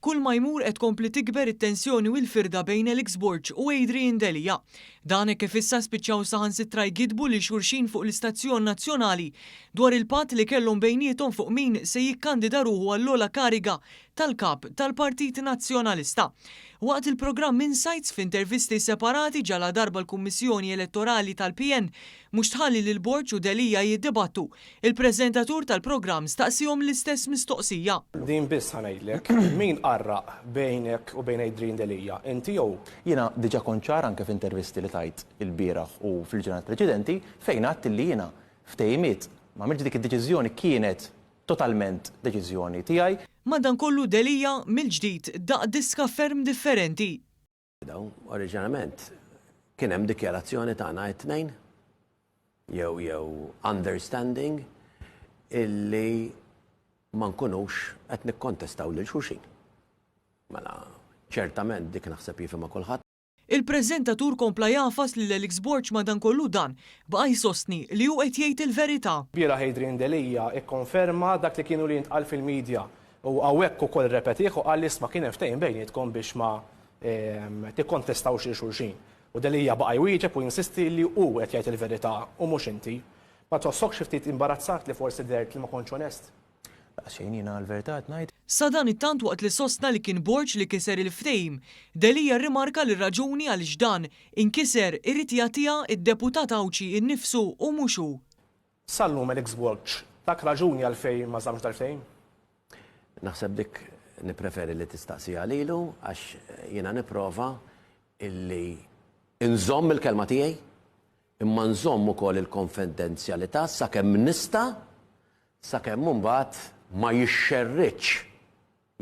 kull ma jmur qed tkompli tikber it-tensjoni u l-firda bejn Alex Borg u Adrian Delia. Dan hekk kif issa spiċċaw saħansitra jgidbu lil xulxin fuq l-Istazzjon Nazzjonali dwar il-patt li kellhom bejniethom fuq min se jikkandida ruħu għall-ogħla kariga tal-kap tal-Partit Nazzjonalista. Waqt il-programm Insights f'intervisti separati ġala darba l-Kummissjoni Elettorali tal-PN mhux tħalli lil Borg u Delia jiddibattu. Il-preżentatur tal-programm staqsihom l-istess mistoqsija. Din biss ħanajdlek, min qarraq bejnek u bejn Adrian Delia, inti jew? Jiena diġà kont ċar anke f'intervisti li tajt il-bieraħ u fil-ġurnat preċedenti fejn għadt li jiena ftehimiet ma' dik id-deċiżjoni kienet totalment deċiżjoni tiegħi. Madankollu Delia mill-ġdid daq diska ferm differenti. Oriġinament kien hemm dikjarazzjoni tagħna t-tnejn jew understanding illi ma nkunux qed nikkontestaw lil xulxin. Mela ċertament dik naħseb jifhimha kulħadd. Il-preżentatur kompla jafas li l-Alex Borg madankollu dan baqa' jsostni li hu qed jgħid il-verità. Bieraħ Adrian Delia ikkonferma dak li kienu li jintqal fil-medja u hawnhekk ukoll repetih u qal isma' kien hemm ftehim bejnietkom biex ma tikkontestawx lil xulxin. U Delia baqa' jwieġeb u jinsisti li hu qed jgħid il-verità u mhux inti. Ma toħsokx xi ftit imbarazzat li forsi dert li ma kontx onest? Xejn jiena l-verità ngħid. Sa dan it-tant waqt li sostna li kien Borg li kiser il-ftehim, Delia rrimarka li raġuni għaliex dan inkiser irid jagħtiha id-deputat Awċi innifsu u mhux hu. Sallum Alex Borg, dak raġuni għalfejn ma żammx dal-ftehim? Naħseb dik nippreferi li tistaqsija lilu għax jiena nipprova illi nżomm il-kelma tiegħi imma nżomm ukoll il-konfidenzjalità sakemm nista' sakemm mbagħad ma jixxerriċ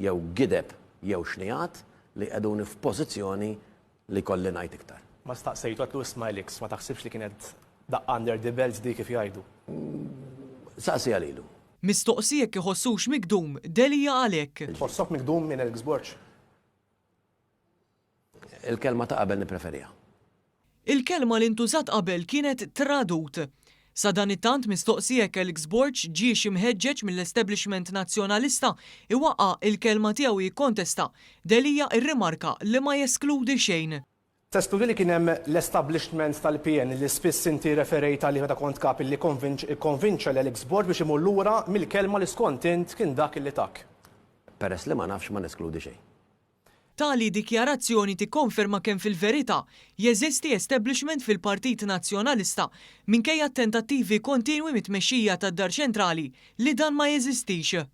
jew gideb jew xnijat li qegħduni f'pożizzjoni li kolli ngħid iktar. Ma staqsejtu għatlu isma' Alex, ma taħsibx li kienet daqqa under the belt dik kif jgħidu? Saqsija lilu. Mistoqsija iħossux mikdum Delia għalhekk. Tħossok mikdum minn Alex Borg? Il-kelma ta' qabel nippreferija. Il-kelma li ntużat qabel kienet tradut. Sa dan it-tant mistoqsija Alex Borg ġiex imħeġġeġ mill-establishment nazzjonalista iwaqqa il-kelma tiegħu jikkontesta. Delia rrimarka li ma jeskludi xejn. Teskludi li kien hemm l-establishment tal-PN li spiss inti referejt għalih meta kont kap li konvinċa l-Alex Borg biex imur lura mill-kelma li skont int kien dak illi tak. Peress li ma nafx ma neskludi xejn. Tali dikjarazzjoni tikkonferma kemm fil-verità jeżisti establishment fil-Partit Nazzjonalista minkejja tentattivi kontinwi mit-tmexxija tad-Dar Ċentrali li dan ma jeżistix.